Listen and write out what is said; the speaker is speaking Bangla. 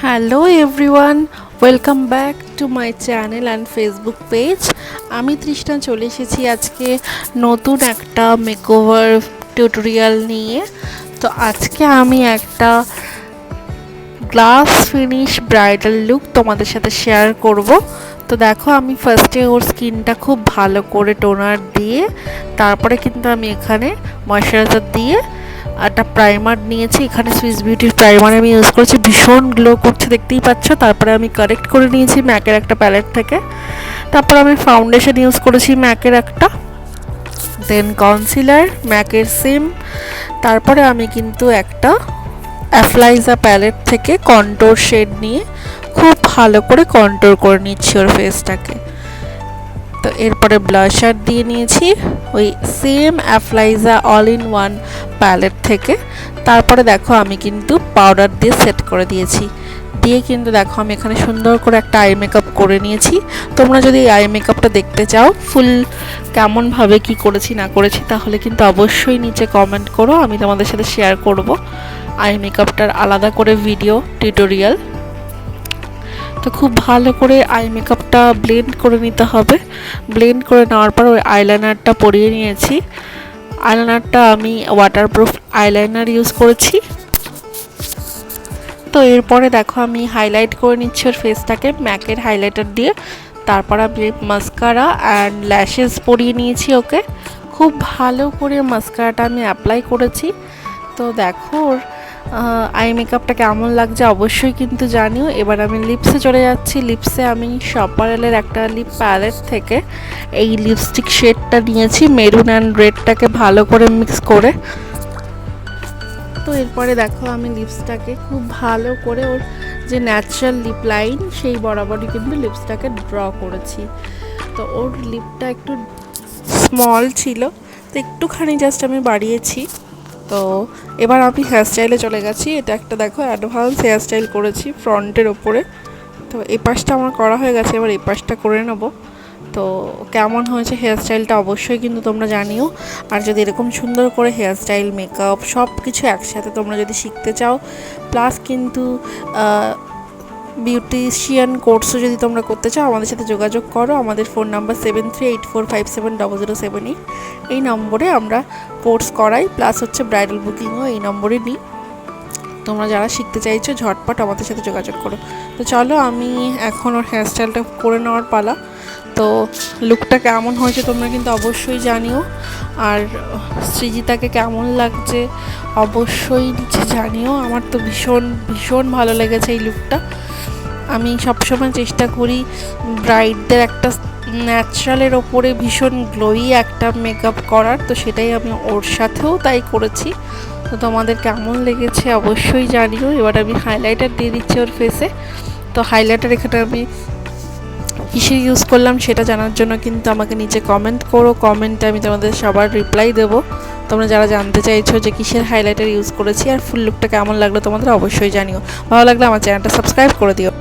Hello everyone, welcome back to my channel and Facebook page. আমি তৃষ্ণা চলে এসেছি আজকে নতুন একটা মেকওভার টিউটোরিয়াল নিয়ে। তো আজকে আমি একটা গ্লাস ফিনিশ ব্রাইডাল লুক তোমাদের সাথে শেয়ার করব। তো দেখো, আমি ফার্স্টে ওর স্কিনটা খুব ভালো করে টোনার দিয়ে তারপরে কিন্তু আমি এখানে ময়শ্চারাইজার দিয়ে একটা প্রাইমার নিয়েছি। এখানে সুইস বিউটির প্রাইমার আমি ইউজ করেছি, ভীষণ গ্লো করছে, দেখতেই পাচ্ছ। তারপরে আমি কারেক্ট করে নিয়েছি ম্যাকের একটা প্যালেট থেকে। তারপর আমি ফাউন্ডেশন ইউজ করেছি ম্যাকের একটা, দেন কনসিলার ম্যাকের সেম। তারপরে আমি কিন্তু একটা অ্যাফ্লাইজা প্যালেট থেকে কন্ট্রোর শেড নিয়ে খুব ভালো করে কন্ট্রোর করে নিচ্ছি ওর ফেসটাকে। তো এরপরে ব্লাশার দিয়ে নিয়েছি ওই সেম অ্যাফ্লাইজা অল ইন ওয়ান প্যালেট থেকে। তারপরে দেখো আমি কিন্তু পাউডার দিয়ে সেট করে দিয়েছি, দিয়ে কিন্তু দেখো আমি এখানে সুন্দর করে একটা আই মেকআপ করে নিয়েছি। তোমরা যদি এই আই মেকআপটা দেখতে চাও ফুল কেমনভাবে কি করেছি না করেছি, তাহলে কিন্তু অবশ্যই নিচে কমেন্ট করো, আমি তোমাদের সাথে শেয়ার করব আই মেকআপটার আলাদা করে ভিডিও টিউটোরিয়াল। তো খুব ভালো করে আই মেকআপটা ব্লেন্ড করে নিতে হবে। ব্লেন্ড করে নেওয়ার পর ওই আইলাইনারটা পরিয়ে নিয়েছি। আইলাইনারটা আমি ওয়াটারপ্রুফ আইলাইনার ইউজ করেছি। তো এরপরে দেখো আমি হাইলাইট করে নিচ্ছি ওর ফেসটাকে ম্যাকের হাইলাইটার দিয়ে। তারপর আমি মাস্কারা অ্যান্ড ল্যাশেস পরিয়ে নিয়েছি ওকে। খুব ভালো করে মাস্কারাটা আমি অ্যাপ্লাই করেছি। তো দেখো ওর আই মেকআপটা কেমন লাগছে অবশ্যই কিন্তু জানিও। এবার আমি লিপসে চলে যাচ্ছি। লিপসে আমি শপারেলের একটা লিপ প্যালেট থেকে এই লিপস্টিক শেডটা নিয়েছি, মেরুন অ্যান্ড রেডটাকে ভালো করে মিক্স করে। তো এরপরে দেখো আমি লিপসটাকে খুব ভালো করে ওর যে ন্যাচারাল লিপ লাইন সেই বরাবরই কিন্তু লিপসটাকে ড্র করেছি। তো ওর লিপটা একটু স্মল ছিল, তো একটুখানি জাস্ট আমি বাড়িয়েছি। তো এবার আমি হেয়ারস্টাইলে চলে গেছি। এটা একটা দেখো অ্যাডভান্স হেয়ারস্টাইল করেছি ফ্রন্টের ওপরে। তো এই পাশটা আমার করা হয়ে গেছে, এবার এই পাশটা করে নেব। তো কেমন হয়েছে হেয়ারস্টাইলটা অবশ্যই কিন্তু তোমরা জানিও। আর যদি এরকম সুন্দর করে হেয়ারস্টাইল মেকআপ সব কিছু একসাথে তোমরা যদি শিখতে চাও, প্লাস কিন্তু বিউটিশিয়ান কোর্সও যদি তোমরা করতে চাও, আমাদের সাথে যোগাযোগ করো। আমাদের ফোন নাম্বার 7384570078। এই নম্বরে আমরা কোর্স করাই, প্লাস হচ্ছে ব্রাইডাল বুকিংও এই নম্বরে নিই। তোমরা যারা শিখতে চাইছো ঝটপট আমাদের সাথে যোগাযোগ করো। তো চলো, আমি এখন ওর হেয়ারস্টাইলটা করে নেওয়ার পালা। তো লুকটা কেমন হয়েছে তোমরা কিন্তু অবশ্যই জানিও। আর সৃজিতাকে কেমন লাগছে অবশ্যই নিচে জানিও। আমার তো ভীষণ ভীষণ ভালো লেগেছে এই লুকটা। আমি সবসময় চেষ্টা করি ব্রাইডদের একটা ন্যাচারালের ওপরে ভীষণ গ্লোই একটা মেকআপ করার, তো সেটাই আমি ওর সাথেও তাই করেছি। তো তোমাদের কেমন লেগেছে অবশ্যই জানিও। এবার আমি হাইলাইটার দিয়ে দিচ্ছি ওর ফেসে। তো হাইলাইটার এখানে আমি কিসের ইউজ করলাম সেটা জানার জন্য কিন্তু আমাকে নিচে কমেন্ট করো। কমেন্টে আমি তোমাদের সবার রিপ্লাই দেবো। তোমরা যারা জানতে চাইছো যে কিসের হাইলাইটার ইউজ করেছি আর ফুল লুকটা কেমন লাগলো তোমাদের অবশ্যই জানিও। ভালো লাগলে আমার চ্যানেলটা সাবস্ক্রাইব করে দিও।